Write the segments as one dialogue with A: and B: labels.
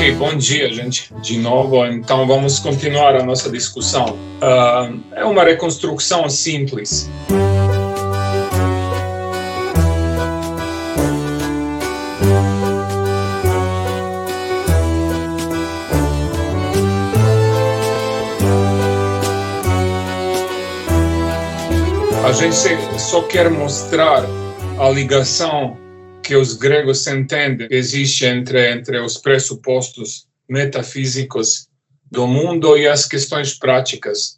A: Ok, bom dia, gente, de novo. Então, vamos continuar a nossa discussão. É uma reconstrução simples. A gente só quer mostrar a ligação que os gregos entendem que existe entre os pressupostos metafísicos do mundo e as questões práticas.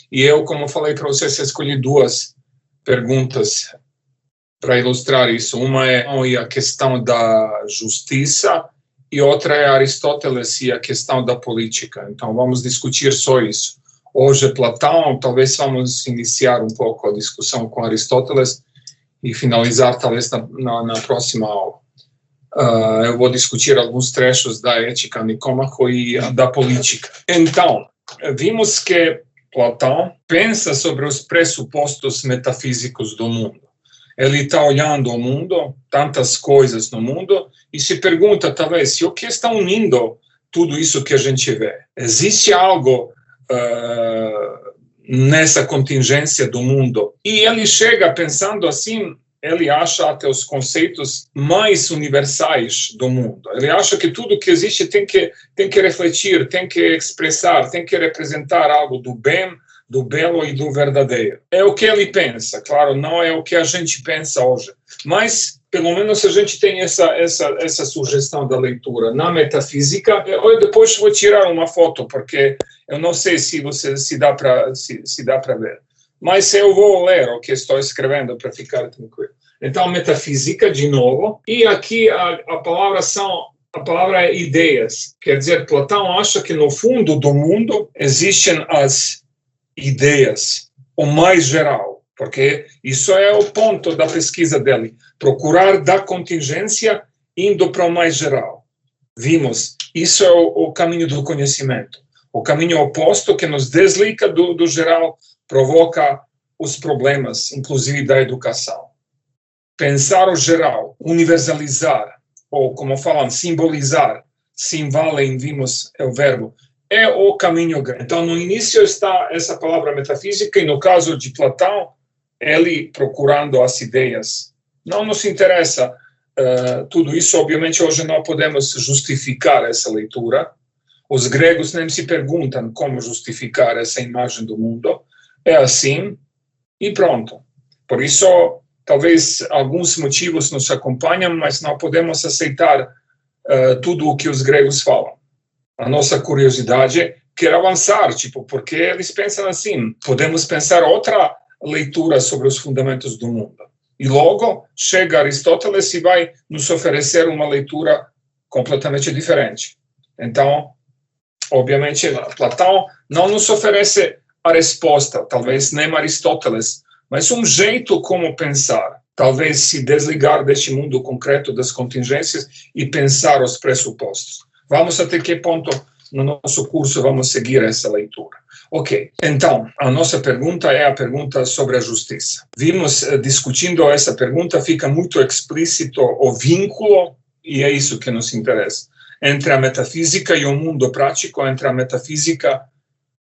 A: E eu, como falei para vocês, escolhi duas perguntas para ilustrar isso. Uma é a questão da justiça e outra é Aristóteles e a questão da política. Então, vamos discutir só isso. Hoje, Platão, talvez vamos iniciar um pouco a discussão com Aristóteles e finalizar talvez na próxima aula. Eu vou discutir alguns trechos da Ética Nicômaco e da política. Então, vimos que Platão pensa sobre os pressupostos metafísicos do mundo. Ele está olhando o mundo, tantas coisas no mundo, e se pergunta, talvez, o que está unindo tudo isso que a gente vê? Existe algo nessa contingência do mundo? E ele chega pensando assim, ele acha até os conceitos mais universais do mundo. Ele acha que tudo que existe tem que refletir, tem que expressar, tem que representar algo do bem, do belo e do verdadeiro. É o que ele pensa, claro, não é o que a gente pensa hoje, mas pelo menos a gente tem essa sugestão da leitura. Na metafísica, eu depois vou tirar uma foto, porque eu não sei se dá para ver. Mas eu vou ler o que estou escrevendo para ficar tranquilo. Então, metafísica, de novo. E aqui a palavra é ideias. Quer dizer, Platão acha que no fundo do mundo existem as ideias, o mais geral. Porque isso é o ponto da pesquisa dele. Procurar da contingência indo para o mais geral. Vimos, isso é o caminho do conhecimento. O caminho oposto que nos desliga do geral provoca os problemas, inclusive da educação. Pensar o geral, universalizar, ou como falam, simbolizar, simvalem, vimos é o verbo, é o caminho grande. Então, no início está essa palavra metafísica, e no caso de Platão, ele procurando as ideias. Não nos interessa tudo isso, obviamente hoje não podemos justificar essa leitura. Os gregos nem se perguntam como justificar essa imagem do mundo. É assim e pronto. Por isso, talvez alguns motivos nos acompanham, mas não podemos aceitar tudo o que os gregos falam. A nossa curiosidade quer avançar, porque eles pensam assim. Podemos pensar outra leitura sobre os fundamentos do mundo. E logo chega Aristóteles e vai nos oferecer uma leitura completamente diferente. Então, obviamente, Platão não nos oferece a resposta, talvez nem Aristóteles, mas um jeito como pensar, talvez se desligar deste mundo concreto das contingências e pensar os pressupostos. Vamos até que ponto no nosso curso vamos seguir essa leitura. Ok, então, a nossa pergunta é a pergunta sobre a justiça. Vimos, discutindo essa pergunta, fica muito explícito o vínculo, e é isso que nos interessa, entre a metafísica e o mundo prático, entre a metafísica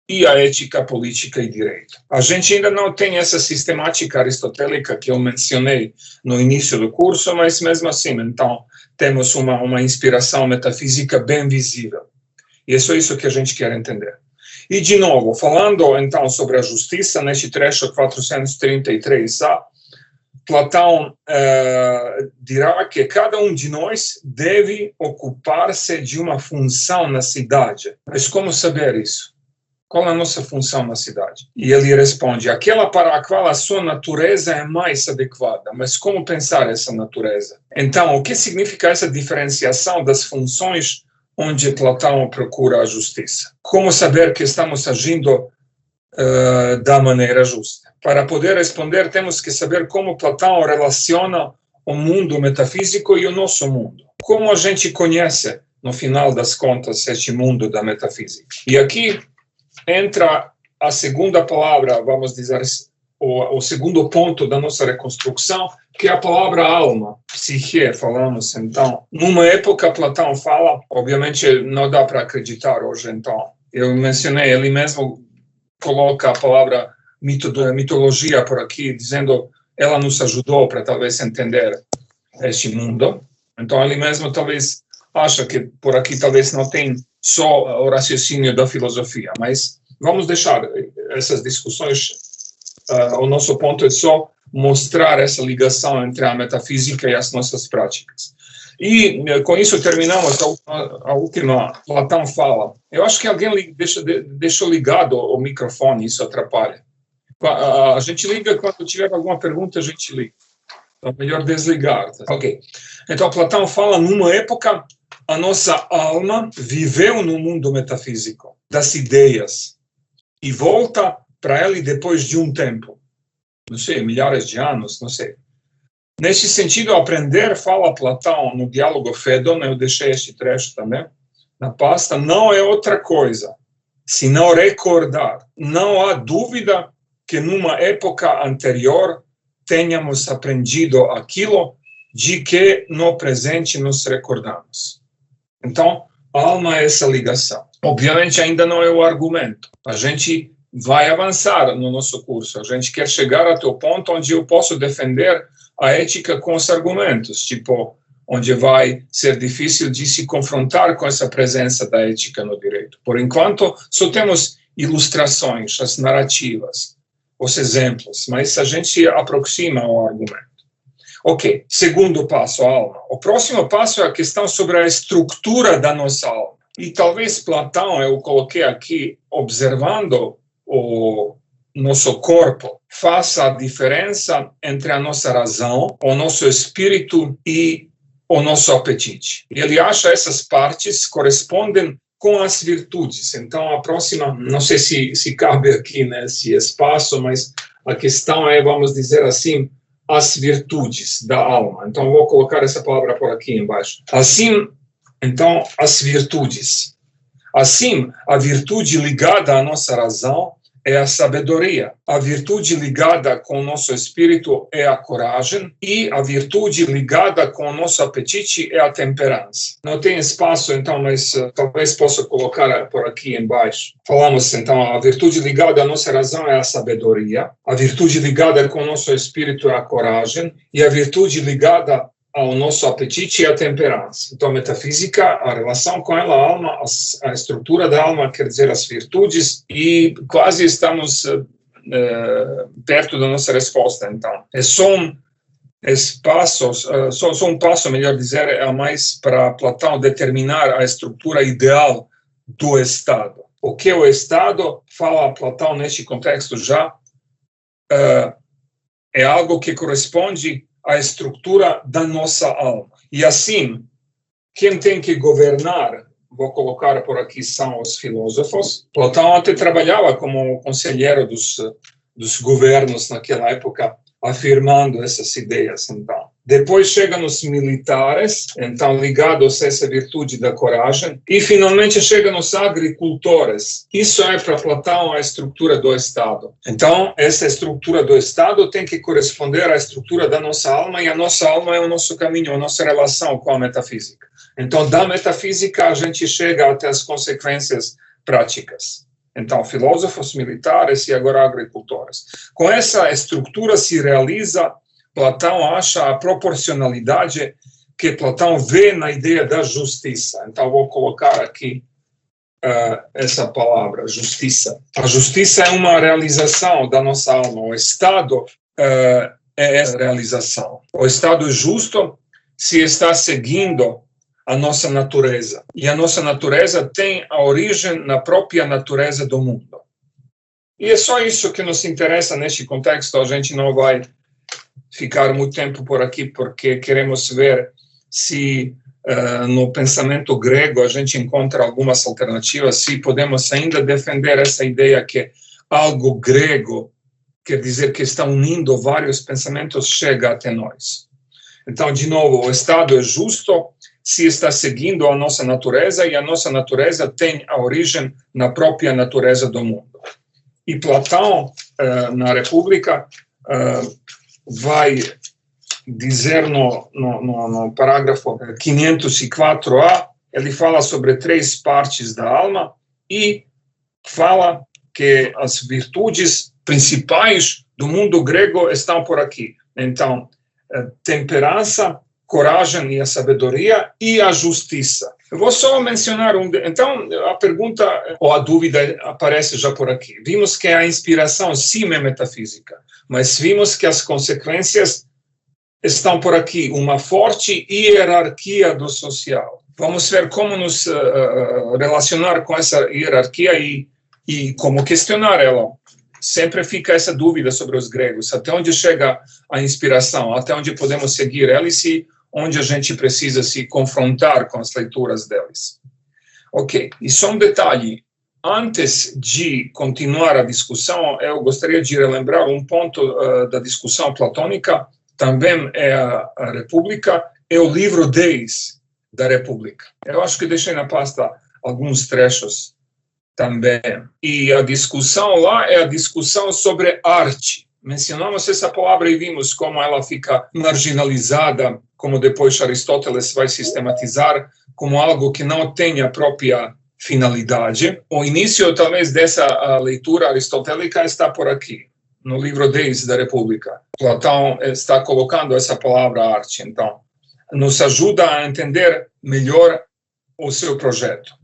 A: e a ética, política e direito. A gente ainda não tem essa sistemática aristotélica que eu mencionei no início do curso, mas mesmo assim, então, temos uma inspiração metafísica bem visível. E é só isso que a gente quer entender. E, de novo, falando, então, sobre a justiça, neste trecho 433a, Platão dirá que cada um de nós deve ocupar-se de uma função na cidade. Mas como saber isso? Qual é a nossa função na cidade? E ele responde, aquela para a qual a sua natureza é mais adequada. Mas como pensar essa natureza? Então, o que significa essa diferenciação das funções onde Platão procura a justiça? Como saber que estamos agindo da maneira justa? Para poder responder, temos que saber como Platão relaciona o mundo metafísico e o nosso mundo. Como a gente conhece, no final das contas, este mundo da metafísica? E aqui entra a segunda palavra, vamos dizer, o segundo ponto da nossa reconstrução, que é a palavra alma, psique, falamos. Então, numa época, Platão fala, obviamente não dá para acreditar hoje, então, eu mencionei, ele mesmo coloca a palavra mitologia por aqui, dizendo, ela nos ajudou para talvez entender este mundo. Então, ele mesmo talvez acha que por aqui talvez não tem só o raciocínio da filosofia, mas vamos deixar essas discussões. O nosso ponto é só mostrar essa ligação entre a metafísica e as nossas práticas. E com isso terminamos a última. Platão fala. Eu acho que alguém deixou ligado o microfone, isso atrapalha. A gente liga quando tiver alguma pergunta, a gente liga. Então, melhor desligar. Ok. Então, Platão fala, numa época, a nossa alma viveu no mundo metafísico, das ideias, e volta para ele depois de um tempo. Não sei, milhares de anos, não sei. Nesse sentido, aprender, fala Platão no diálogo Fédon, eu deixei este trecho também, na pasta, não é outra coisa, senão recordar. Não há dúvida que numa época anterior tenhamos aprendido aquilo de que no presente nos recordamos. Então, a alma é essa ligação. Obviamente, ainda não é o argumento. A gente vai avançar no nosso curso. A gente quer chegar até o ponto onde eu posso defender a ética com os argumentos, tipo, onde vai ser difícil de se confrontar com essa presença da ética no direito. Por enquanto, só temos ilustrações, as narrativas, os exemplos, mas a gente se aproxima ao argumento. Ok, segundo passo, a alma. O próximo passo é a questão sobre a estrutura da nossa alma. E talvez Platão, eu coloquei aqui, observando o nosso corpo, faça a diferença entre a nossa razão, o nosso espírito e o nosso apetite. E ele acha essas partes correspondem com as virtudes. Então, a próxima, não sei se cabe aqui nesse espaço, mas a questão é, vamos dizer assim, as virtudes da alma. Então, vou colocar essa palavra por aqui embaixo. Assim, então, as virtudes. Assim, a virtude ligada à nossa razão é a sabedoria. A virtude ligada com o nosso espírito é a coragem e a virtude ligada com o nosso apetite é a temperança. Não tem espaço, então, mas talvez possa colocar por aqui embaixo. Falamos, então, a virtude ligada à nossa razão é a sabedoria, a virtude ligada com o nosso espírito é a coragem e a virtude ligada ao nosso apetite e à temperança. Então, a metafísica, a relação com ela, a alma, a estrutura da alma, quer dizer, as virtudes, e quase estamos perto da nossa resposta, então. É só um espaço, só um passo, melhor dizer, a mais para Platão determinar a estrutura ideal do Estado. O que é o Estado, fala Platão neste contexto já, é algo que corresponde à estrutura da nossa alma. E assim, quem tem que governar, vou colocar por aqui, são os filósofos. Platão até trabalhava como conselheiro dos governos naquela época, afirmando essas ideias, então. Depois chegam os militares, então ligados a essa virtude da coragem, e finalmente chegam os agricultores. Isso é para Platão a estrutura do Estado. Então, essa estrutura do Estado tem que corresponder à estrutura da nossa alma, e a nossa alma é o nosso caminho, a nossa relação com a metafísica. Então, da metafísica a gente chega até as consequências práticas. Então, filósofos, militares e agora agricultores. Com essa estrutura se realiza, Platão acha a proporcionalidade que Platão vê na ideia da justiça. Então, vou colocar aqui essa palavra, justiça. A justiça é uma realização da nossa alma. O Estado é essa realização. O Estado justo se está seguindo a nossa natureza. E a nossa natureza tem a origem na própria natureza do mundo. E é só isso que nos interessa neste contexto. A gente não vai ficar muito tempo por aqui, porque queremos ver se no pensamento grego a gente encontra algumas alternativas, se podemos ainda defender essa ideia que algo grego, quer dizer que está unindo vários pensamentos, chega até nós. Então, de novo, o Estado é justo se está seguindo a nossa natureza, e a nossa natureza tem a origem na própria natureza do mundo. E Platão na República, vai dizer no parágrafo 504a, ele fala sobre 3 partes da alma e fala que as virtudes principais do mundo grego estão por aqui. Então, temperança, coragem e a sabedoria e a justiça. Eu vou só mencionar então, a pergunta ou a dúvida aparece já por aqui. Vimos que a inspiração sim é metafísica, mas vimos que as consequências estão por aqui, uma forte hierarquia do social. Vamos ver como nos relacionar com essa hierarquia e como questionar ela. Sempre fica essa dúvida sobre os gregos, até onde chega a inspiração, até onde podemos seguir eles e onde a gente precisa se confrontar com as leituras deles. Ok, e só um detalhe, antes de continuar a discussão, eu gostaria de relembrar um ponto da discussão platônica, também é a República, é o livro 10 da República. Eu acho que deixei na pasta alguns trechos também. E a discussão lá é a discussão sobre arte. Mencionamos essa palavra e vimos como ela fica marginalizada, como depois Aristóteles vai sistematizar como algo que não tem a própria finalidade. O início, talvez, dessa leitura aristotélica está por aqui, no livro 10 da República. Platão está colocando essa palavra arte, então, nos ajuda a entender melhor o seu projeto.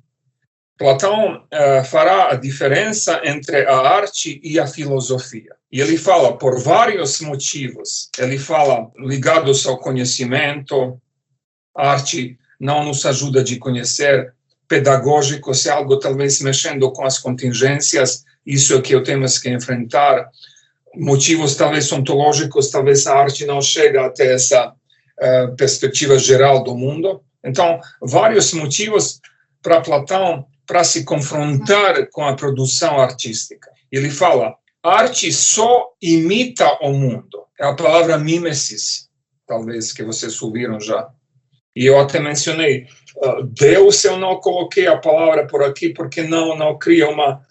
A: Platão fará a diferença entre a arte e a filosofia. E ele fala por vários motivos. Ele fala ligados ao conhecimento, a arte não nos ajuda a conhecer, pedagógicos é algo talvez mexendo com as contingências, isso é que eu temos que enfrentar. Motivos talvez ontológicos, talvez a arte não chega até essa perspectiva geral do mundo. Então, vários motivos para Platão para se confrontar com a produção artística. Ele fala, a arte só imita o mundo. É a palavra mimesis, talvez, que vocês ouviram já. E eu até mencionei, Deus, eu não coloquei a palavra por aqui porque não cria uma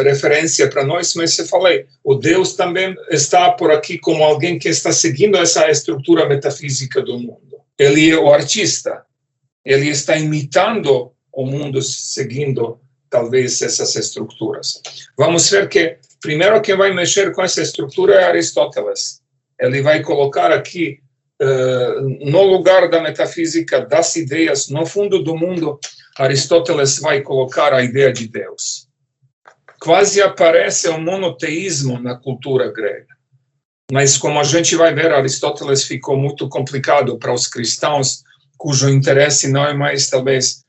A: referência para nós, mas eu falei, o Deus também está por aqui como alguém que está seguindo essa estrutura metafísica do mundo. Ele é o artista, ele está imitando o mundo seguindo, talvez, essas estruturas. Vamos ver que, primeiro, quem vai mexer com essa estrutura é Aristóteles. Ele vai colocar aqui, no lugar da metafísica, das ideias, no fundo do mundo, Aristóteles vai colocar a ideia de Deus. Quase aparece o monoteísmo na cultura grega. Mas, como a gente vai ver, Aristóteles ficou muito complicado para os cristãos, cujo interesse não é mais, talvez,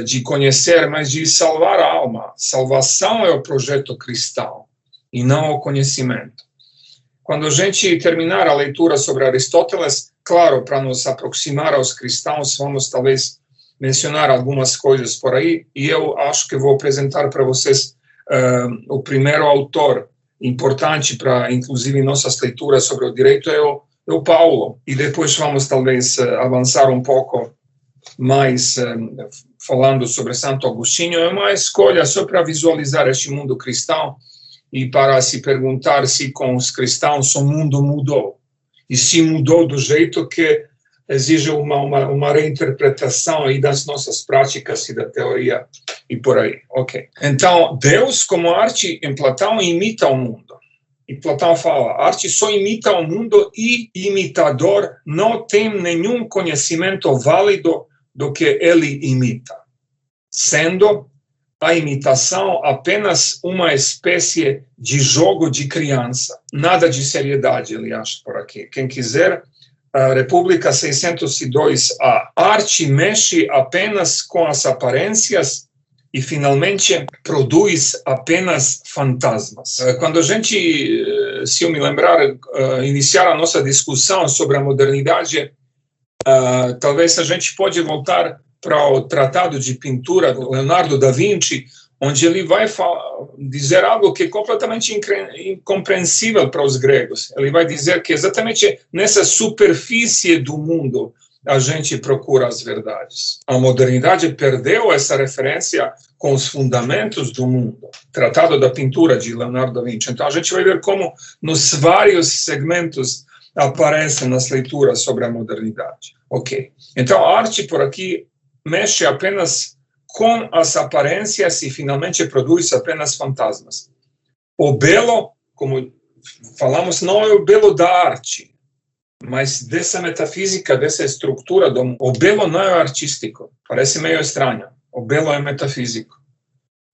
A: de conhecer, mas de salvar a alma. Salvação é o projeto cristão, e não o conhecimento. Quando a gente terminar a leitura sobre Aristóteles, claro, para nos aproximar aos cristãos, vamos talvez mencionar algumas coisas por aí, e eu acho que vou apresentar para vocês o primeiro autor importante para, inclusive, nossas leituras sobre o direito é o Paulo, e depois vamos talvez avançar um pouco mais falando sobre Santo Agostinho. É uma escolha só para visualizar este mundo cristão e para se perguntar se com os cristãos o mundo mudou, e se mudou do jeito que exige uma reinterpretação aí das nossas práticas e da teoria e por aí. Ok. Então, Deus como arte em Platão imita o mundo. E Platão fala, a arte só imita o mundo e imitador não tem nenhum conhecimento válido do que ele imita, sendo a imitação apenas uma espécie de jogo de criança. Nada de seriedade, ele acha por aqui. Quem quiser, a República 602a. A arte mexe apenas com as aparências e, finalmente, produz apenas fantasmas. Quando a gente, se eu me lembrar, iniciar a nossa discussão sobre a modernidade, talvez a gente pode voltar para o Tratado de Pintura do Leonardo da Vinci, onde ele vai dizer algo que é completamente incompreensível para os gregos. Ele vai dizer que exatamente nessa superfície do mundo a gente procura as verdades. A modernidade perdeu essa referência com os fundamentos do mundo. Tratado da Pintura, de Leonardo da Vinci. Então, a gente vai ver como nos vários segmentos aparecem nas leituras sobre a modernidade. Ok. Então, a arte por aqui mexe apenas com as aparências e finalmente produz apenas fantasmas. O belo, como falamos, não é o belo da arte, mas dessa metafísica, dessa estrutura. O belo não é artístico, parece meio estranho. O belo é metafísico.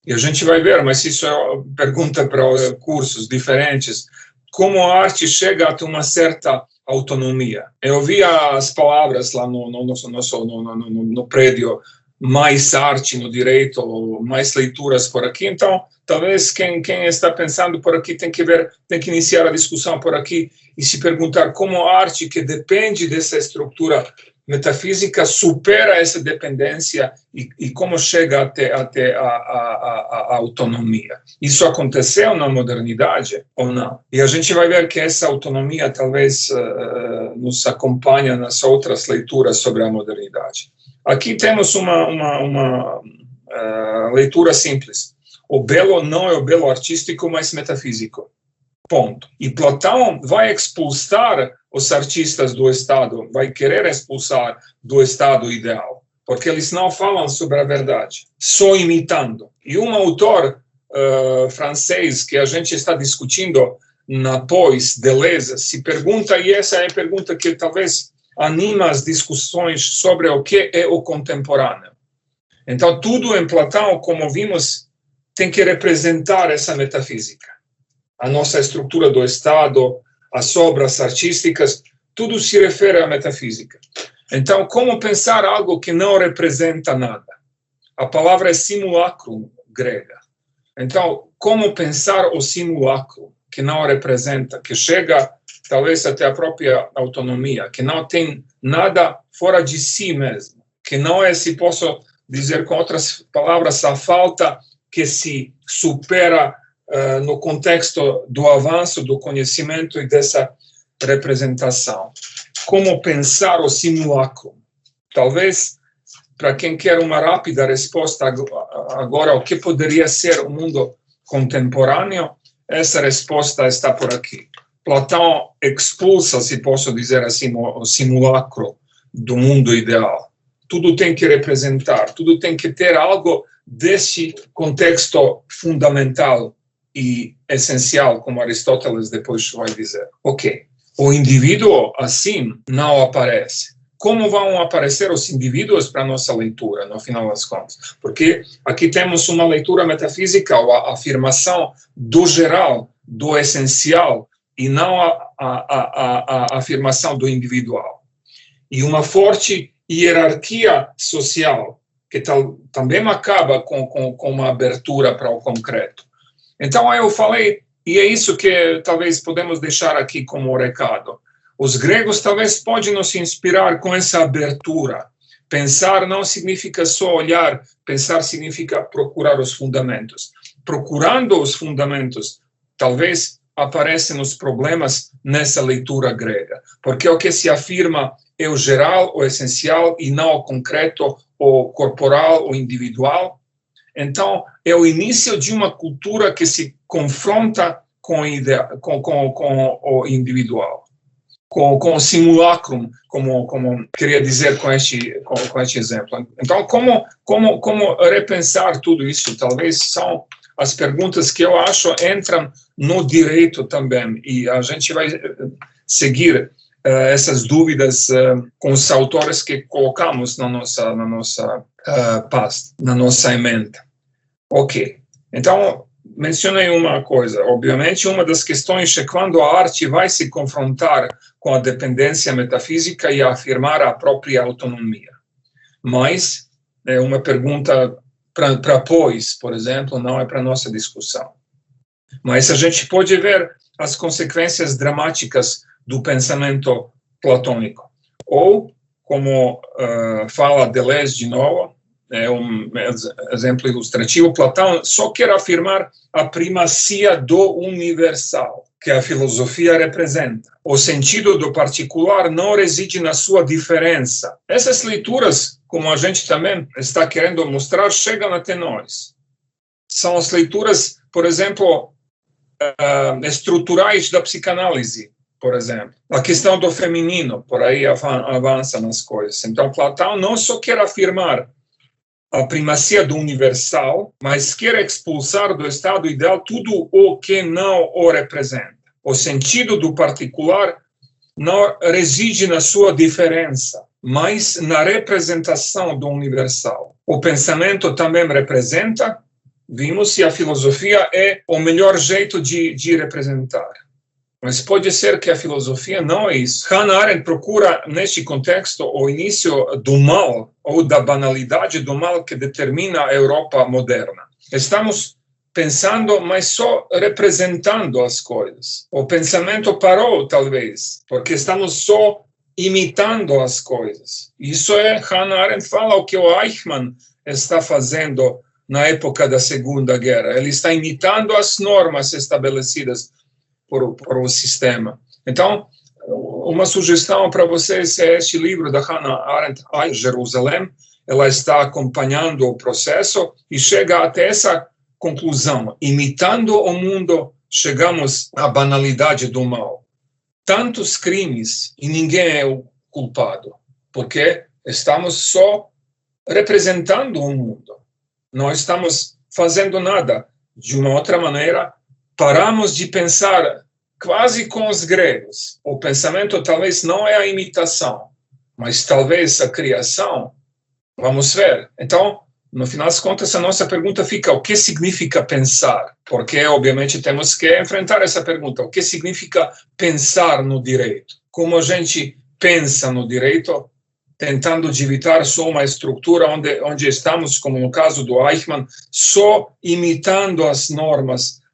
A: E a gente vai ver, mas isso é pergunta para os cursos diferentes, como a arte chega a ter uma certa autonomia. Eu vi as palavras lá no prédio, mais arte no direito, mais leituras por aqui. Então, talvez quem está pensando por aqui tem que iniciar a discussão por aqui e se perguntar como a arte, que depende dessa estrutura metafísica, supera essa dependência e como chega até a autonomia. Isso aconteceu na modernidade ou não? E a gente vai ver que essa autonomia talvez nos acompanha nas outras leituras sobre a modernidade. Aqui temos uma leitura simples. O belo não é o belo artístico, mas metafísico. Ponto. E Platão vai expulsar os artistas do Estado, vai querer expulsar do Estado ideal, porque eles não falam sobre a verdade, só imitando. E um autor francês que a gente está discutindo na pós Deleuze se pergunta, e essa é a pergunta que talvez anima as discussões sobre o que é o contemporâneo. Então, tudo em Platão, como vimos, tem que representar essa metafísica. A nossa estrutura do Estado, as obras artísticas, tudo se refere à metafísica. Então, como pensar algo que não representa nada? A palavra é simulacrum, grega. Então, como pensar o simulacro, que não representa, que chega talvez até a própria autonomia, que não tem nada fora de si mesmo, que não é, se posso dizer com outras palavras, a falta que se supera no contexto do avanço do conhecimento e dessa representação. Como pensar o simulacro? Talvez, para quem quer uma rápida resposta agora ao que poderia ser o mundo contemporâneo, essa resposta está por aqui. Platão expulsa, se posso dizer assim, o simulacro do mundo ideal. Tudo tem que representar, tudo tem que ter algo desse contexto fundamental e essencial, como Aristóteles depois vai dizer. Ok, o indivíduo assim não aparece. Como vão aparecer os indivíduos para a nossa leitura, no final das contas? Porque aqui temos uma leitura metafísica, ou a afirmação do geral, do essencial, e não a afirmação do individual. E uma forte hierarquia social, que também acaba com uma abertura para o concreto. Então, eu falei, e é isso que talvez podemos deixar aqui como recado. Os gregos talvez podem nos inspirar com essa abertura. Pensar não significa só olhar, pensar significa procurar os fundamentos. Procurando os fundamentos, talvez aparecem os problemas nessa leitura grega, porque o que se afirma é o geral, o essencial, e não o concreto, o corporal, o individual. Então, é o início de uma cultura que se confronta com o individual, com o simulacrum, como queria dizer com este exemplo. Então, como repensar tudo isso? Talvez são as perguntas que eu acho entram no direito também, e a gente vai seguir essas dúvidas com os autores que colocamos na nossa pasta, na nossa emenda. Ok, então mencionei uma coisa. Obviamente, uma das questões é quando a arte vai se confrontar com a dependência metafísica e afirmar a própria autonomia. Mas é uma pergunta para pós, por exemplo, não é para nossa discussão. Mas a gente pode ver as consequências dramáticas do pensamento platônico. Ou, como fala Deleuze de novo, é um exemplo ilustrativo, Platão só quer afirmar a primazia do universal. que a filosofia representa. O sentido do particular não reside na sua diferença. Essas leituras, como a gente também está querendo mostrar, chegam até nós. São as leituras, por exemplo, estruturais da psicanálise, por exemplo. A questão do feminino, por aí avança nas coisas. Então, Platão não só quer afirmar a primacia do universal, mas quer expulsar do estado ideal tudo o que não o representa. O sentido do particular não reside na sua diferença, mas na representação do universal. O pensamento também representa, vimos, e a filosofia é o melhor jeito de representar. Mas pode ser que a filosofia não é isso. Hannah Arendt procura, neste contexto, o início do mal, ou da banalidade do mal que determina a Europa moderna. Estamos pensando, mas só representando as coisas. O pensamento parou, talvez, porque estamos só imitando as coisas. Isso é, Hannah Arendt fala, o que o Eichmann está fazendo na época da Segunda Guerra. Ele está imitando as normas estabelecidas por o sistema. Então, uma sugestão para vocês é este livro da Hannah Arendt, Jerusalém. Ela está acompanhando o processo e chega até essa conclusão. Imitando o mundo, chegamos à banalidade do mal. Tantos crimes e ninguém é o culpado, porque estamos só representando o mundo. Não estamos fazendo nada. De uma outra maneira, paramos de pensar quase com os gregos. O pensamento talvez não é a imitação, mas talvez a criação. Vamos ver. Então, no final das contas, a nossa pergunta fica: o que significa pensar? Porque, obviamente, temos que enfrentar essa pergunta. O que significa pensar no direito? Como a gente pensa no direito, tentando evitar só uma estrutura onde estamos, como no caso do Eichmann, só imitando as normas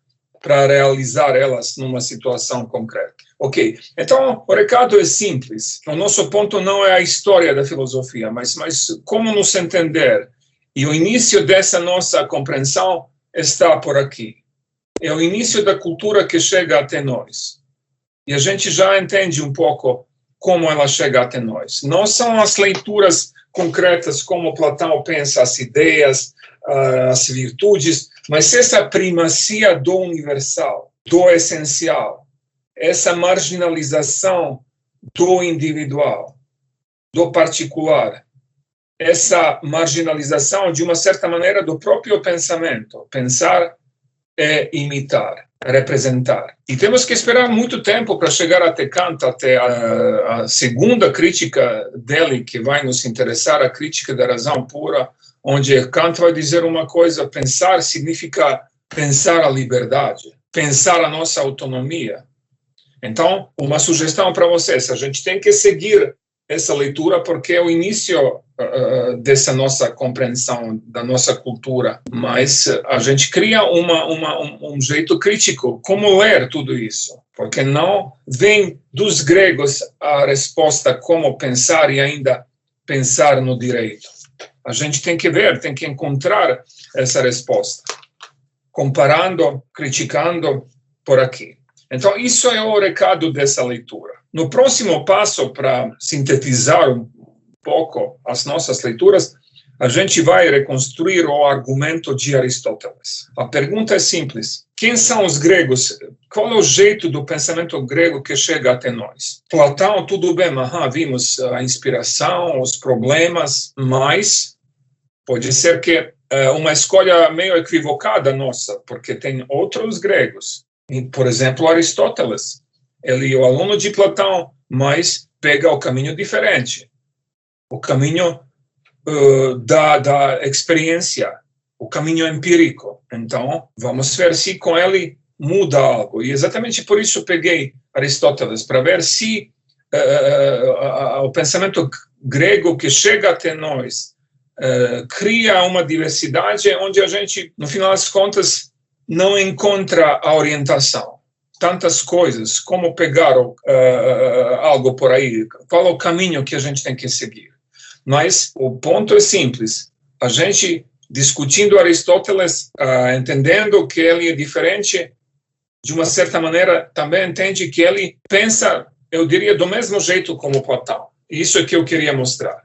A: para realizar elas numa situação concreta. Ok, então o recado é simples. O nosso ponto não é a história da filosofia, mas como nos entender. E o início dessa nossa compreensão está por aqui. É o início da cultura que chega até nós. E a gente já entende um pouco como ela chega até nós. Não são as leituras concretas como Platão pensa as ideias, as virtudes, mas essa primacia do universal, do essencial, essa marginalização do individual, do particular, essa marginalização, de uma certa maneira, do próprio pensamento. Pensar é imitar, representar. E temos que esperar muito tempo para chegar até Kant, até a segunda crítica dele, que vai nos interessar, a crítica da razão pura, onde Kant vai dizer uma coisa: pensar significa pensar a liberdade, pensar a nossa autonomia. Então, uma sugestão para vocês: a gente tem que seguir essa leitura porque é o início dessa nossa compreensão da nossa cultura, mas a gente cria um jeito crítico como ler tudo isso, porque não vem dos gregos a resposta como pensar e ainda pensar no direito. A gente tem que ver, tem que encontrar essa resposta, comparando, criticando por aqui. Então, isso é o recado dessa leitura. No próximo passo, para sintetizar um pouco as nossas leituras, a gente vai reconstruir o argumento de Aristóteles. A pergunta é simples: quem são os gregos? Qual é o jeito do pensamento grego que chega até nós? Platão, tudo bem, vimos a inspiração, os problemas, mas pode ser que uma escolha meio equivocada nossa, porque tem outros gregos. Por exemplo, Aristóteles. Ele é o aluno de Platão, mas pega o caminho diferente. O caminho da experiência, o caminho empírico. Então, vamos ver se com ele muda algo. E exatamente por isso peguei Aristóteles, para ver se o pensamento grego que chega até nós cria uma diversidade onde a gente, no final das contas, não encontra a orientação. Tantas coisas, como pegar algo por aí, qual é o caminho que a gente tem que seguir. Mas o ponto é simples: a gente discutindo Aristóteles, entendendo que ele é diferente de uma certa maneira, também entende que ele pensa, eu diria, do mesmo jeito como Platão. Isso é que eu queria mostrar.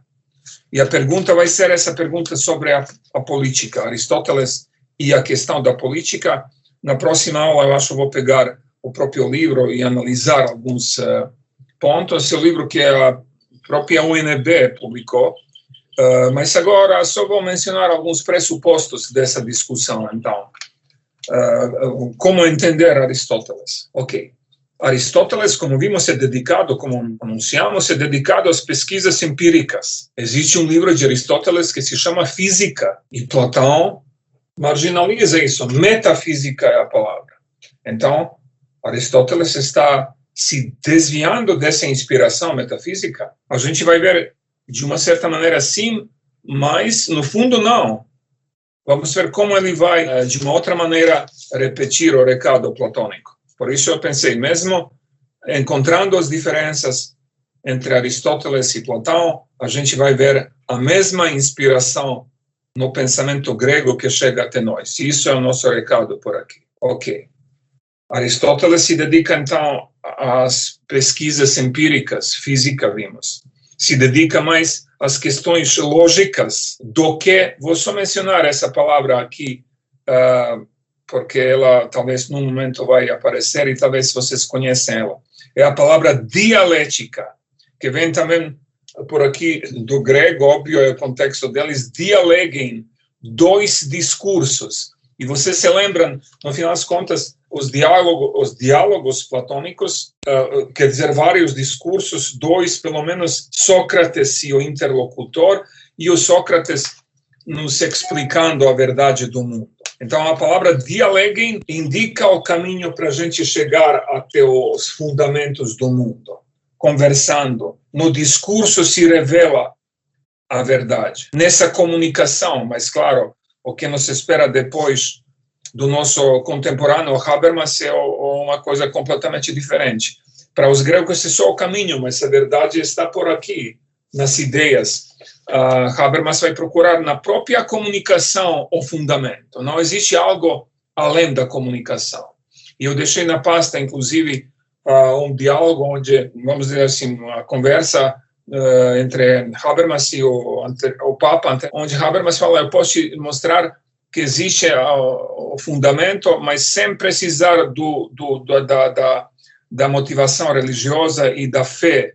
A: E a pergunta vai ser essa pergunta sobre a política, Aristóteles e a questão da política. Na próxima aula, eu acho que vou pegar o próprio livro e analisar alguns pontos. Esse é o livro que a própria UNB publicou. Mas agora só vou mencionar alguns pressupostos dessa discussão, então. Como entender Aristóteles? Ok. Aristóteles, como vimos, é dedicado, como anunciamos, é dedicado às pesquisas empíricas. Existe um livro de Aristóteles que se chama Física, e Platão marginaliza isso. Metafísica é a palavra. Então, Aristóteles está se desviando dessa inspiração metafísica. A gente vai ver, de uma certa maneira, sim, mas, no fundo, não. Vamos ver como ele vai, de uma outra maneira, repetir o recado platônico. Por isso eu pensei, mesmo encontrando as diferenças entre Aristóteles e Platão, a gente vai ver a mesma inspiração no pensamento grego que chega até nós. E isso é o nosso recado por aqui. Ok. Aristóteles se dedica, então, às pesquisas empíricas, física, vimos. Se dedica mais às questões lógicas do que... Vou só mencionar essa palavra aqui, porque ela talvez num momento vai aparecer e talvez vocês conhecem ela. É a palavra dialética, que vem também por aqui do grego, óbvio, é o contexto deles, dialegem, dois discursos. E vocês se lembram, no final das contas, os diálogos platônicos, quer dizer, vários discursos, dois, pelo menos, Sócrates e o interlocutor, e o Sócrates nos explicando a verdade do mundo. Então, a palavra dialegem indica o caminho para a gente chegar até os fundamentos do mundo. Conversando, no discurso se revela a verdade. Nessa comunicação, mas claro, o que nos espera depois do nosso contemporâneo Habermas é uma coisa completamente diferente. Para os gregos é só o caminho, mas a verdade está por aqui, nas ideias. Habermas vai procurar na própria comunicação o fundamento. Não existe algo além da comunicação. E eu deixei na pasta, inclusive, um diálogo onde, vamos dizer assim, uma conversa entre Habermas e o Papa, onde Habermas fala, eu posso te mostrar que existe o fundamento, mas sem precisar da motivação religiosa e da fé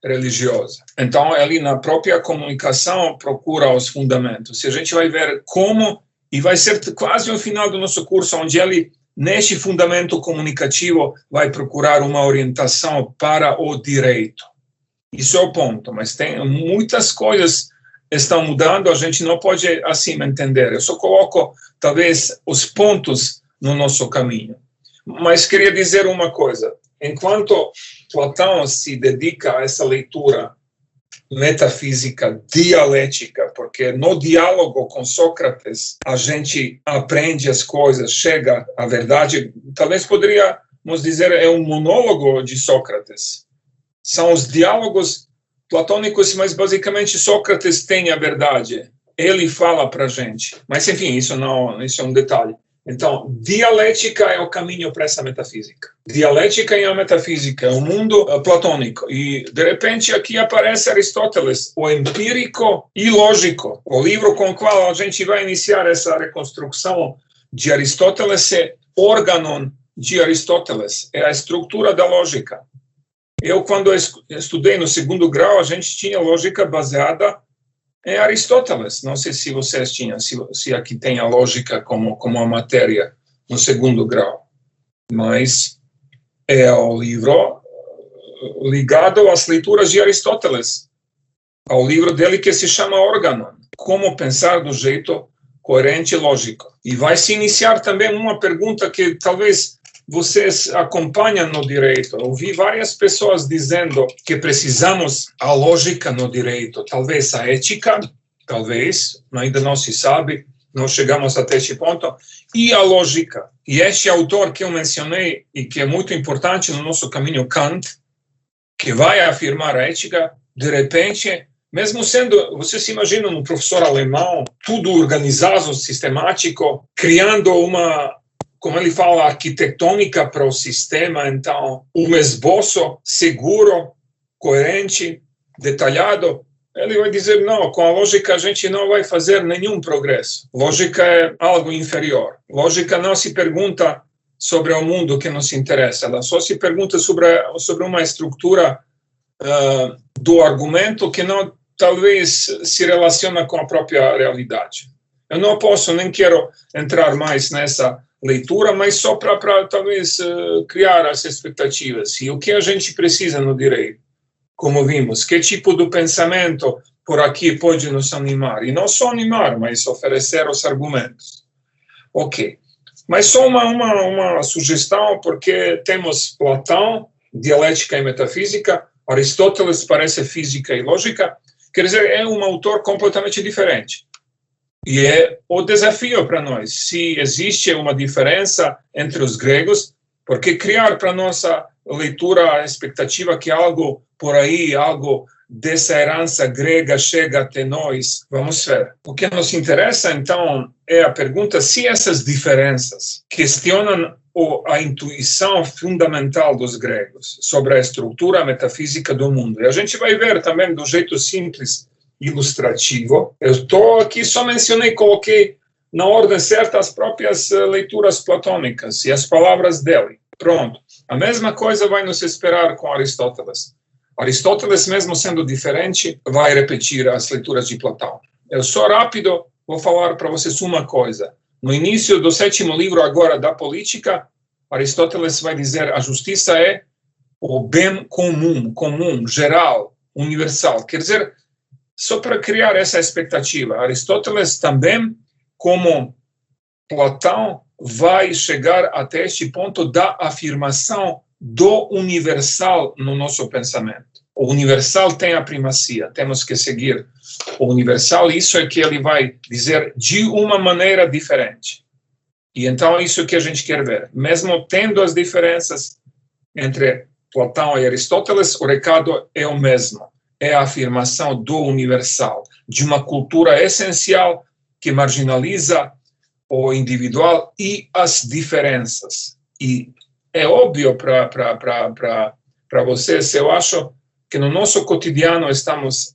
A: religiosa. Então, ele na própria comunicação procura os fundamentos. E a gente vai ver como, e vai ser quase o final do nosso curso, onde ele, neste fundamento comunicativo, vai procurar uma orientação para o direito. Isso é o ponto, mas tem muitas coisas estão mudando, a gente não pode assim entender. Eu só coloco, talvez, os pontos no nosso caminho. Mas queria dizer uma coisa. Enquanto Platão se dedica a essa leitura metafísica dialética, porque no diálogo com Sócrates a gente aprende as coisas, chega à verdade, talvez poderíamos dizer é um monólogo de Sócrates. São os diálogos platônicos, mas basicamente Sócrates tem a verdade. Ele fala para a gente. Mas, enfim, isso é um detalhe. Então, dialética é o caminho para essa metafísica. Dialética é a metafísica, é o mundo platônico. E, de repente, aqui aparece Aristóteles, o empírico e lógico. O livro com o qual a gente vai iniciar essa reconstrução de Aristóteles é Organon de Aristóteles, é a estrutura da lógica. Eu, quando estudei no segundo grau, a gente tinha lógica baseada em Aristóteles. Não sei se vocês tinham, se aqui tem a lógica como a matéria no segundo grau. Mas é o livro ligado às leituras de Aristóteles, ao livro dele que se chama Organon, Como Pensar do Jeito Coerente e Lógico. E vai se iniciar também uma pergunta que talvez vocês acompanham no direito. Eu ouvi várias pessoas dizendo que precisamos a lógica no direito, talvez a ética, talvez, ainda não se sabe, não chegamos até este ponto, e a lógica. E este autor que eu mencionei, e que é muito importante no nosso caminho, Kant, que vai afirmar a ética, de repente, mesmo sendo, você se imagina um professor alemão, tudo organizado, sistemático, criando uma como ele fala, arquitetônica para o sistema, então, um esboço seguro, coerente, detalhado, ele vai dizer, não, com a lógica a gente não vai fazer nenhum progresso. Lógica é algo inferior. Lógica não se pergunta sobre o mundo que nos interessa, ela só se pergunta sobre uma estrutura do argumento que não, talvez, se relaciona com a própria realidade. Eu não posso, nem quero entrar mais nessa leitura, mas só para talvez criar as expectativas. E o que a gente precisa no direito, como vimos, que tipo de pensamento por aqui pode nos animar? E não só animar, mas oferecer os argumentos. Ok. Mas só uma sugestão, porque temos Platão, dialética e metafísica, Aristóteles parece física e lógica, quer dizer, é um autor completamente diferente. E é o desafio para nós, se existe uma diferença entre os gregos, porque criar para nossa leitura a expectativa que algo por aí, algo dessa herança grega chega até nós, vamos ver. O que nos interessa, então, é a pergunta se essas diferenças questionam a intuição fundamental dos gregos sobre a estrutura metafísica do mundo. E a gente vai ver também do jeito simples, ilustrativo. Eu estou aqui, só mencionei, coloquei na ordem certa as próprias leituras platônicas e as palavras dele. Pronto. A mesma coisa vai nos esperar com Aristóteles. Aristóteles, mesmo sendo diferente, vai repetir as leituras de Platão. Eu só rápido vou falar para vocês uma coisa. No início do 7º livro agora da Política, Aristóteles vai dizer a justiça é o bem comum, geral, universal. Quer dizer, só para criar essa expectativa, Aristóteles também, como Platão, vai chegar até este ponto da afirmação do universal no nosso pensamento. O universal tem a primacia, temos que seguir o universal, isso é que ele vai dizer de uma maneira diferente. E então isso é que a gente quer ver. Mesmo tendo as diferenças entre Platão e Aristóteles, o recado é o mesmo. É a afirmação do universal, de uma cultura essencial que marginaliza o individual e as diferenças. E é óbvio para vocês, eu acho que no nosso cotidiano estamos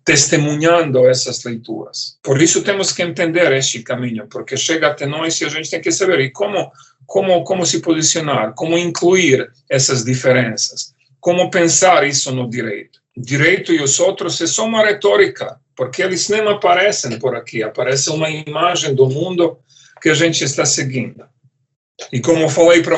A: testemunhando essas leituras. Por isso temos que entender este caminho, porque chega até nós e a gente tem que saber e como se posicionar, como incluir essas diferenças, como pensar isso no direito. O direito e os outros é só uma retórica, porque eles nem aparecem por aqui, aparece uma imagem do mundo que a gente está seguindo. E como eu falei para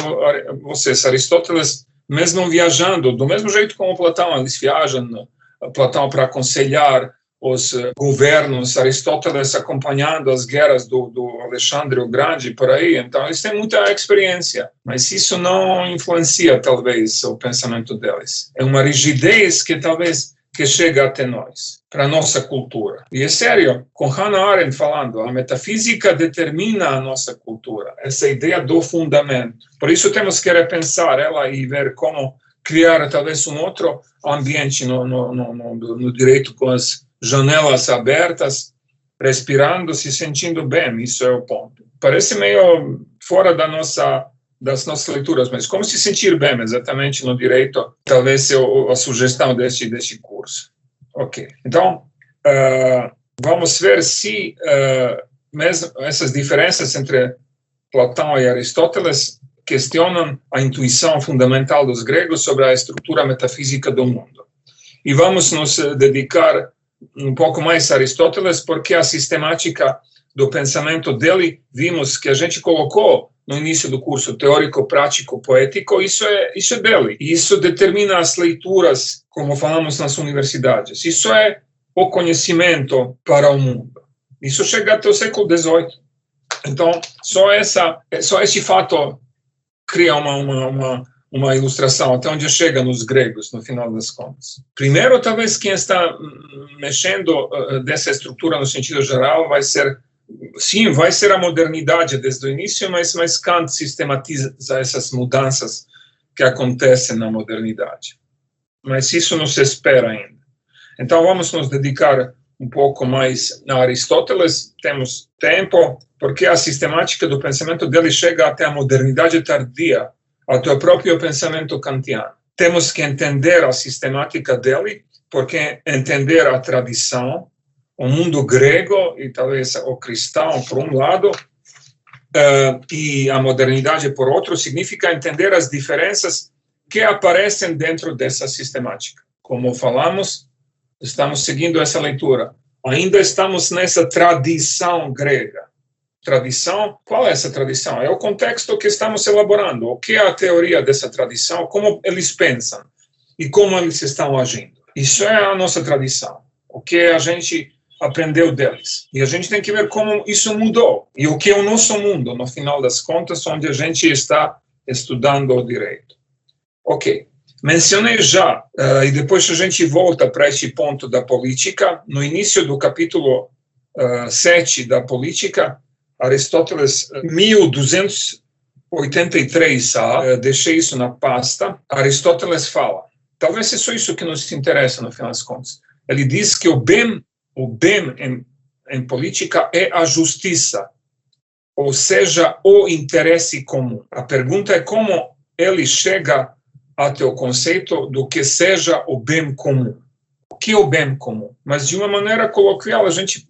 A: vocês, Aristóteles, mesmo viajando, do mesmo jeito como Platão, eles viajam, Platão para aconselhar os governos, Aristóteles acompanhando as guerras do Alexandre o Grande, por aí, então eles têm muita experiência, mas isso não influencia, talvez, o pensamento deles. É uma rigidez que talvez que chega até nós, para a nossa cultura. E é sério, com Hannah Arendt falando, a metafísica determina a nossa cultura, essa ideia do fundamento. Por isso temos que repensar ela e ver como criar talvez um outro ambiente no direito com as janelas abertas, respirando, se sentindo bem, isso é o ponto. Parece meio fora das nossas leituras, mas como se sentir bem exatamente no direito, talvez é a sugestão deste curso. Ok, então, vamos ver se mesmo essas diferenças entre Platão e Aristóteles questionam a intuição fundamental dos gregos sobre a estrutura metafísica do mundo. E vamos nos dedicar um pouco mais a Aristóteles, porque a sistemática do pensamento dele, vimos que a gente colocou no início do curso teórico, prático, poético, isso é dele. E isso determina as leituras, como falamos nas universidades. Isso é o conhecimento para o mundo. Isso chega até o século XVIII. Então, só esse fato cria uma ilustração até onde chega nos gregos, no final das contas. Primeiro, talvez quem está mexendo dessa estrutura no sentido geral vai ser a modernidade desde o início, mas Kant sistematiza essas mudanças que acontecem na modernidade. Mas isso não se espera ainda. Então, vamos nos dedicar um pouco mais a Aristóteles. Temos tempo porque a sistemática do pensamento dele chega até a modernidade tardia, até o próprio pensamento kantiano. Temos que entender a sistemática dele, porque entender a tradição, o mundo grego e talvez o cristão, por um lado, e a modernidade, por outro, significa entender as diferenças que aparecem dentro dessa sistemática. Como falamos, estamos seguindo essa leitura. Ainda estamos nessa tradição grega. Tradição, qual é essa tradição? É o contexto que estamos elaborando. O que é a teoria dessa tradição? Como eles pensam e como eles estão agindo. Isso é a nossa tradição. O que a gente aprendeu deles. E a gente tem que ver como isso mudou. E o que é o nosso mundo, no final das contas, onde a gente está estudando o direito. Ok. Mencionei já, e depois a gente volta para este ponto da política. No início do capítulo 7 da política, Aristóteles, 1283, deixei isso na pasta, Aristóteles fala, talvez é só isso que nos interessa no final das contas. Ele diz que o bem em política é a justiça, ou seja, o interesse comum. A pergunta é como ele chega até o conceito do que seja o bem comum. O que é o bem comum? Mas de uma maneira coloquial, a gente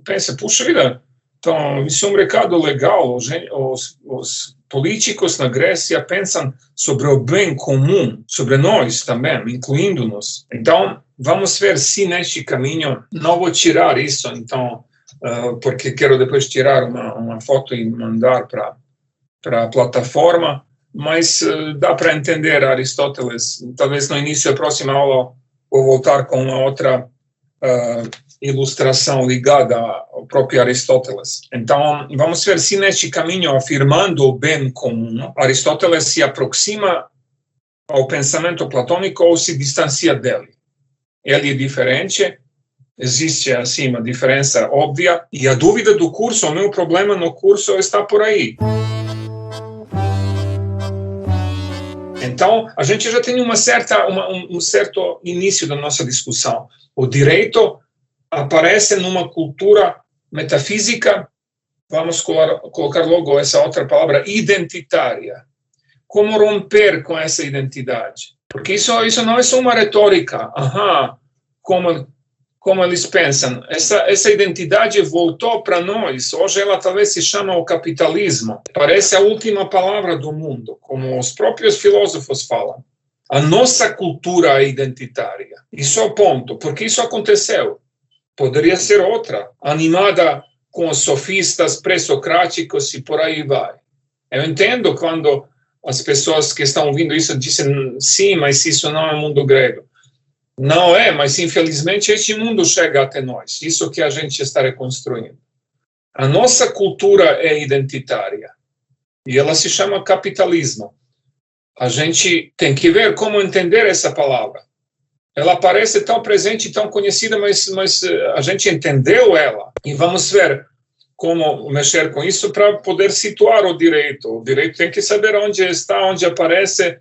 A: pensa, puxa vida, então isso é um recado legal, os políticos na Grécia pensam sobre o bem comum, sobre nós também, incluindo-nos. Então, vamos ver se neste caminho, não vou tirar isso, então, porque quero depois tirar uma foto e mandar para a plataforma, mas dá para entender Aristóteles. Talvez no início da próxima aula vou voltar com uma outra ilustração ligada ao próprio Aristóteles. Então, vamos ver se neste caminho, afirmando o bem comum, Aristóteles se aproxima ao pensamento platônico ou se distancia dele. Ele é diferente, existe assim uma diferença óbvia, e a dúvida do curso, o meu problema no curso está por aí. Então, a gente já tem um certo início da nossa discussão. O direito aparece numa cultura metafísica, vamos colocar logo essa outra palavra, identitária. Como romper com essa identidade? Porque isso não é só uma retórica. Como eles pensam. Essa identidade voltou para nós. Hoje ela talvez se chama o capitalismo. Parece a última palavra do mundo, como os próprios filósofos falam. A nossa cultura é identitária. Isso é o ponto. Porque isso aconteceu. Poderia ser outra, animada com os sofistas pré-socráticos e por aí vai. Eu entendo quando as pessoas que estão ouvindo isso dizem, sim, mas isso não é o mundo grego. Não é, mas infelizmente este mundo chega até nós. Isso que a gente está reconstruindo. A nossa cultura é identitária. E ela se chama capitalismo. A gente tem que ver como entender essa palavra. Ela parece tão presente, tão conhecida, mas a gente entendeu ela. E vamos ver como mexer com isso para poder situar o direito. O direito tem que saber onde está, onde aparece,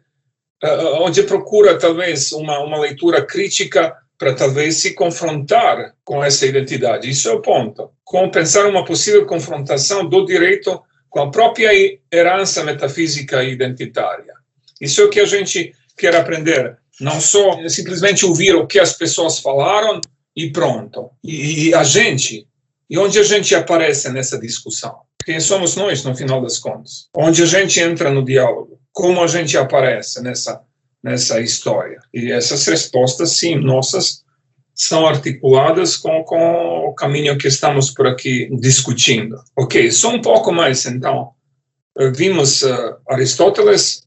A: onde procura talvez uma leitura crítica para talvez se confrontar com essa identidade. Isso é o ponto. Como pensar uma possível confrontação do direito com a própria herança metafísica identitária. Isso é o que a gente quer aprender. Não só simplesmente ouvir o que as pessoas falaram e pronto. E a gente, e onde a gente aparece nessa discussão? Quem somos nós, no final das contas? Onde a gente entra no diálogo? Como a gente aparece nessa história? E essas respostas, sim, nossas, são articuladas com o caminho que estamos por aqui discutindo. Ok, só um pouco mais, então. Vimos Aristóteles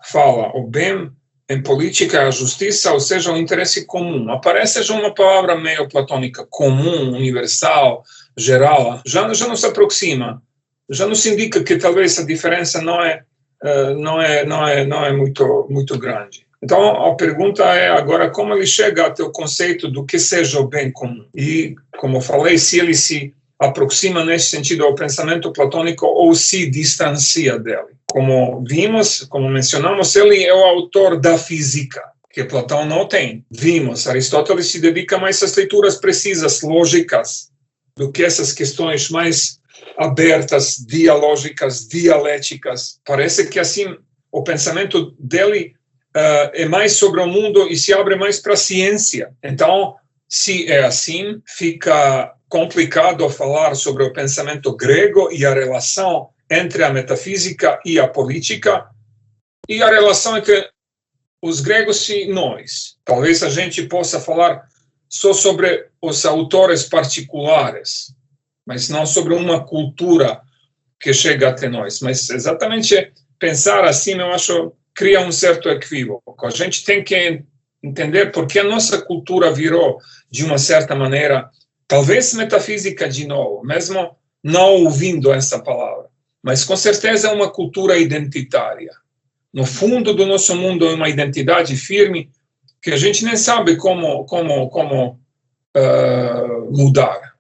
A: fala o bem em política, a justiça, ou seja, o interesse comum. Aparece já uma palavra meio platônica, comum, universal, geral, já não se aproxima, já nos indica que talvez a diferença não é muito grande. Então, a pergunta é agora como ele chega até o conceito do que seja o bem comum. E, como falei, se ele se aproxima nesse sentido ao pensamento platônico ou se distancia dele. Como vimos, como mencionamos, ele é o autor da física, que Platão não tem. Vimos, Aristóteles se dedica mais às leituras precisas, lógicas, do que essas questões mais abertas, dialógicas, dialéticas. Parece que assim o pensamento dele é mais sobre o mundo e se abre mais para a ciência. Então, se é assim, fica complicado falar sobre o pensamento grego e a relação entre a metafísica e a política e a relação entre os gregos e nós. Talvez a gente possa falar só sobre os autores particulares, mas não sobre uma cultura que chega até nós. Mas exatamente pensar assim, eu acho, cria um certo equívoco. A gente tem que entender por que a nossa cultura virou, de uma certa maneira, talvez metafísica de novo, mesmo não ouvindo essa palavra, mas com certeza é uma cultura identitária. No fundo do nosso mundo é uma identidade firme que a gente nem sabe como mudar.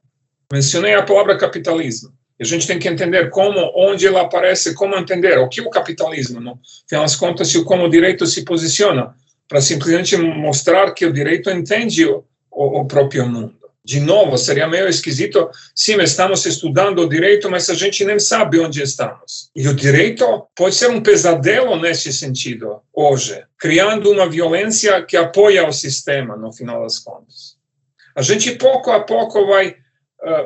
A: Mencionei a palavra capitalismo. A gente tem que entender onde ela aparece, como entender o que é o capitalismo, no final das contas, e como o direito se posiciona, para simplesmente mostrar que o direito entende o próprio mundo. De novo, seria meio esquisito, sim, estamos estudando o direito, mas a gente nem sabe onde estamos. E o direito pode ser um pesadelo nesse sentido, hoje, criando uma violência que apoia o sistema, no final das contas. A gente, pouco a pouco,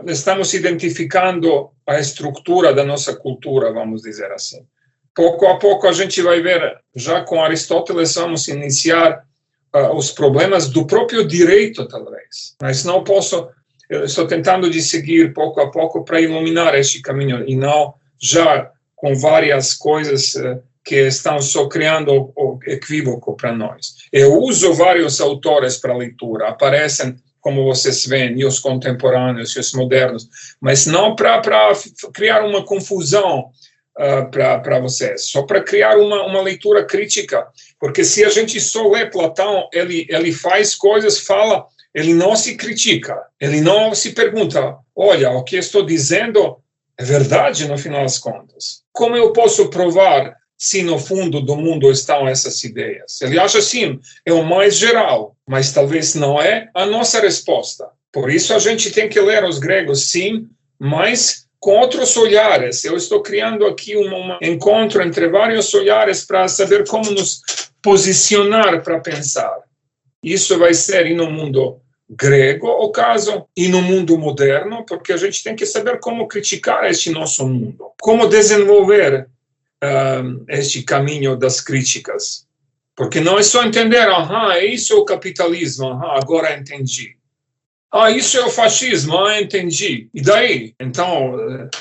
A: estamos identificando a estrutura da nossa cultura, vamos dizer assim. Pouco a pouco a gente vai ver, já com Aristóteles, vamos iniciar os problemas do próprio direito, talvez. Mas não posso, eu estou tentando de seguir pouco a pouco para iluminar este caminho, e não já com várias coisas que estão só criando o equívoco para nós. Eu uso vários autores para leitura, aparecem, como vocês veem, e os contemporâneos e os modernos, mas não para criar uma confusão para vocês, só para criar uma leitura crítica, porque se a gente só lê Platão, ele faz coisas, fala, ele não se critica, ele não se pergunta, olha, o que estou dizendo é verdade no final das contas. Como eu posso provar se no fundo do mundo estão essas ideias? Ele acha assim, é o mais geral, mas talvez não é a nossa resposta. Por isso a gente tem que ler os gregos, sim, mas com outros olhares. Eu estou criando aqui um encontro entre vários olhares para saber como nos posicionar para pensar. Isso vai ser e no mundo grego, o caso, e no mundo moderno, porque a gente tem que saber como criticar este nosso mundo, como desenvolver este caminho das críticas. Porque não é só entender, isso é o capitalismo, agora entendi. Isso é o fascismo, entendi. E daí? Então,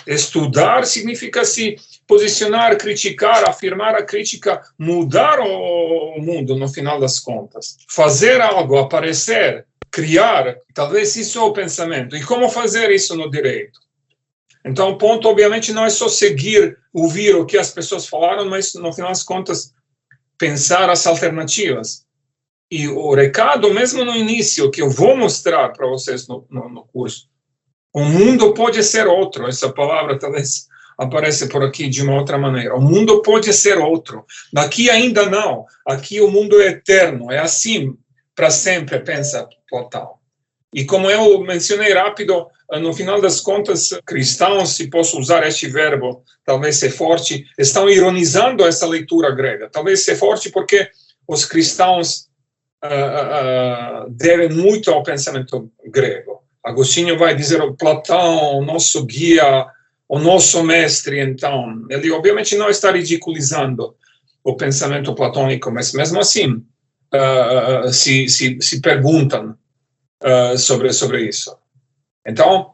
A: estudar significa se posicionar, criticar, afirmar a crítica, mudar o mundo, no final das contas. Fazer algo, aparecer, criar, talvez isso é o pensamento. E como fazer isso no direito? Então, o ponto, obviamente, não é só seguir, ouvir o que as pessoas falaram, mas, no final das contas, pensar as alternativas. E o recado, mesmo no início, que eu vou mostrar para vocês no curso, o mundo pode ser outro. Essa palavra talvez apareça por aqui de uma outra maneira. O mundo pode ser outro. Daqui ainda não. Aqui o mundo é eterno. É assim para sempre, pensa Platão. E como eu mencionei rápido, no final das contas, cristãos, se posso usar este verbo, talvez ser forte, estão ironizando essa leitura grega. Talvez ser forte porque os cristãos devem muito ao pensamento grego. Agostinho vai dizer o Platão, o nosso guia, o nosso mestre, então. Ele obviamente não está ridiculizando o pensamento platônico, mas mesmo assim se perguntam sobre isso. Então,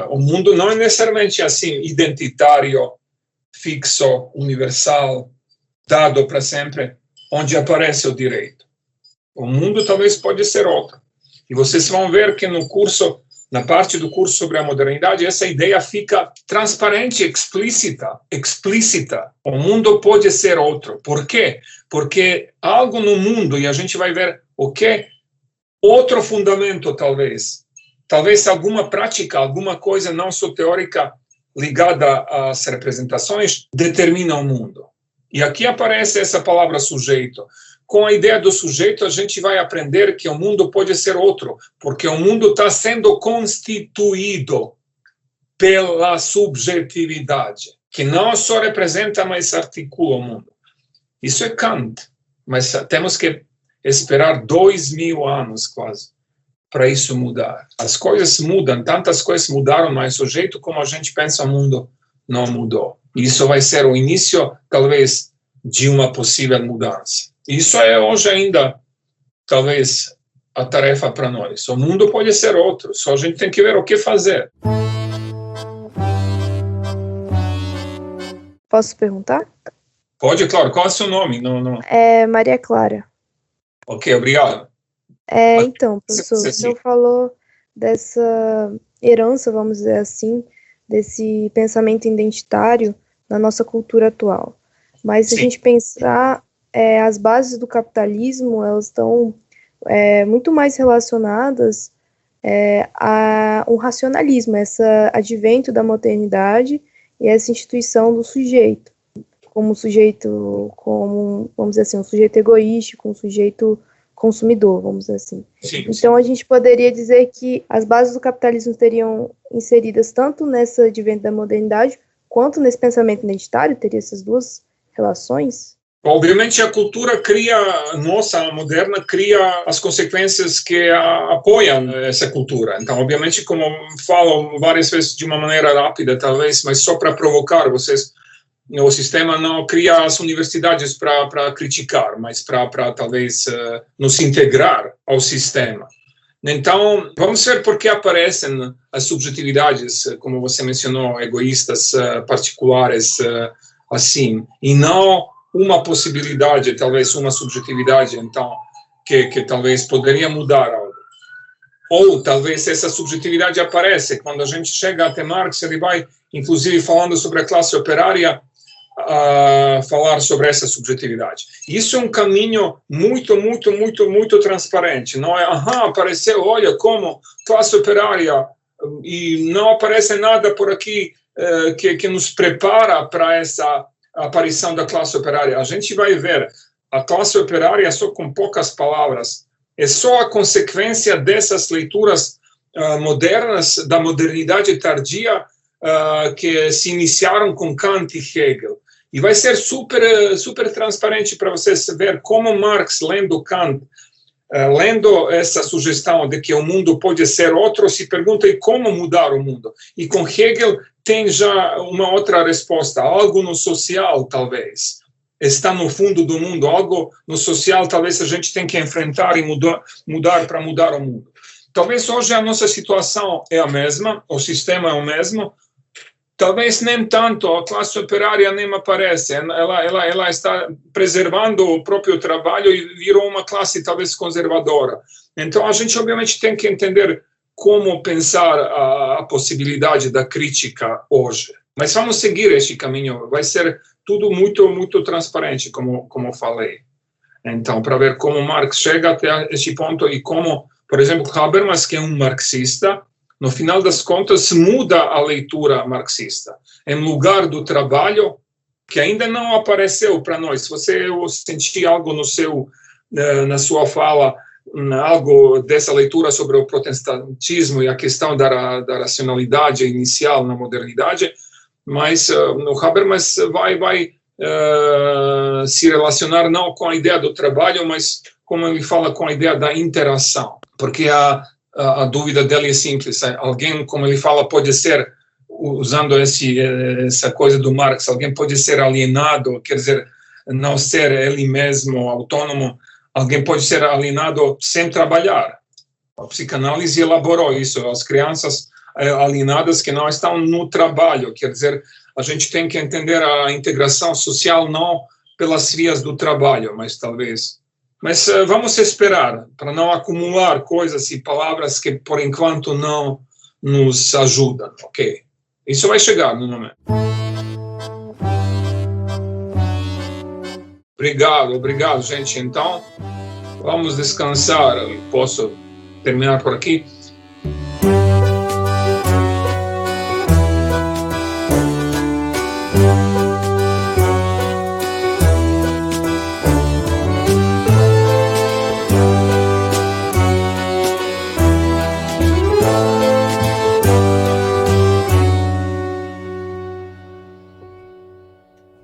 A: o mundo não é necessariamente assim, identitário, fixo, universal, dado para sempre, onde aparece o direito. O mundo talvez pode ser outro. E vocês vão ver que no curso, na parte do curso sobre a modernidade, essa ideia fica transparente, explícita. O mundo pode ser outro. Por quê? Porque algo no mundo, e a gente vai ver o que, outro fundamento talvez alguma prática, alguma coisa não só teórica ligada às representações, determina o mundo. E aqui aparece essa palavra sujeito. Com a ideia do sujeito, a gente vai aprender que o mundo pode ser outro, porque o mundo está sendo constituído. pela subjetividade, que não só representa, mas articula o mundo. Isso é Kant, mas temos que esperar 2000 anos quase para isso mudar. As coisas mudam, tantas coisas mudaram, mas o jeito como a gente pensa o mundo não mudou. Isso vai ser o início, talvez, de uma possível mudança. Isso é hoje ainda, talvez, a tarefa para nós. O mundo pode ser outro, só a gente tem que ver o que fazer.
B: Posso perguntar?
A: Pode, claro. Qual é o seu nome? Não.
B: É Maria Clara.
A: Ok, obrigado.
B: Então, professor, o senhor falou dessa herança, vamos dizer assim, desse pensamento identitário na nossa cultura atual. Mas se a gente pensar, as bases do capitalismo, elas estão muito mais relacionadas a um racionalismo, esse advento da modernidade e essa instituição do sujeito, como sujeito, vamos dizer assim, um sujeito egoístico, um sujeito consumidor, vamos dizer assim.
A: Sim.
B: Então, a gente poderia dizer que as bases do capitalismo teriam inseridas tanto nessa advento da modernidade, quanto nesse pensamento identitário, teria essas duas relações?
A: Obviamente, a cultura a moderna, cria as consequências que apoiam essa cultura. Então, obviamente, como falo várias vezes de uma maneira rápida, talvez, mas só para provocar vocês, o sistema não cria as universidades para criticar, mas para talvez nos integrar ao sistema. Então, vamos ver por que aparecem as subjetividades, como você mencionou, egoístas, particulares, assim, e não uma possibilidade, talvez uma subjetividade, então, que talvez poderia mudar algo. Ou talvez essa subjetividade aparece quando a gente chega até Marx, ele vai, inclusive, falando sobre a classe operária, falar sobre essa subjetividade. Isso é um caminho muito transparente. Não é, apareceu, olha como classe operária, e não aparece nada por aqui que nos prepara para essa aparição da classe operária. A gente vai ver a classe operária só com poucas palavras. É só a consequência dessas leituras modernas, da modernidade tardia, que se iniciaram com Kant e Hegel. E vai ser super transparente para vocês ver como Marx, lendo Kant, lendo essa sugestão de que o mundo pode ser outro, se pergunta e como mudar o mundo. E com Hegel tem já uma outra resposta, algo no social, talvez. Está no fundo do mundo, algo no social, talvez a gente tem que enfrentar e mudar para mudar o mundo. Talvez hoje a nossa situação é a mesma, o sistema é o mesmo, talvez nem tanto, a classe operária nem aparece, ela está preservando o próprio trabalho e virou uma classe talvez conservadora. Então a gente obviamente tem que entender como pensar a possibilidade da crítica hoje. Mas vamos seguir este caminho, vai ser tudo muito transparente, como falei. Então, para ver como Marx chega até este ponto e como, por exemplo, Habermas, que é um marxista, no final das contas, muda a leitura marxista. Em lugar do trabalho, que ainda não apareceu para nós. Se você sentir algo na sua fala, algo dessa leitura sobre o protestantismo e a questão da racionalidade inicial na modernidade, mas o Habermas vai se relacionar não com a ideia do trabalho, mas, como ele fala, com a ideia da interação. Porque a dúvida dele é simples. Alguém, como ele fala, pode ser, usando essa coisa do Marx, alguém pode ser alienado, quer dizer, não ser ele mesmo autônomo, alguém pode ser alienado sem trabalhar. A psicanálise elaborou isso, as crianças alienadas que não estão no trabalho, quer dizer, a gente tem que entender a integração social não pelas vias do trabalho, mas talvez. Mas vamos esperar, para não acumular coisas e palavras que, por enquanto, não nos ajudam, ok? Isso vai chegar no momento. Obrigado, gente. Então, vamos descansar. Eu posso terminar por aqui.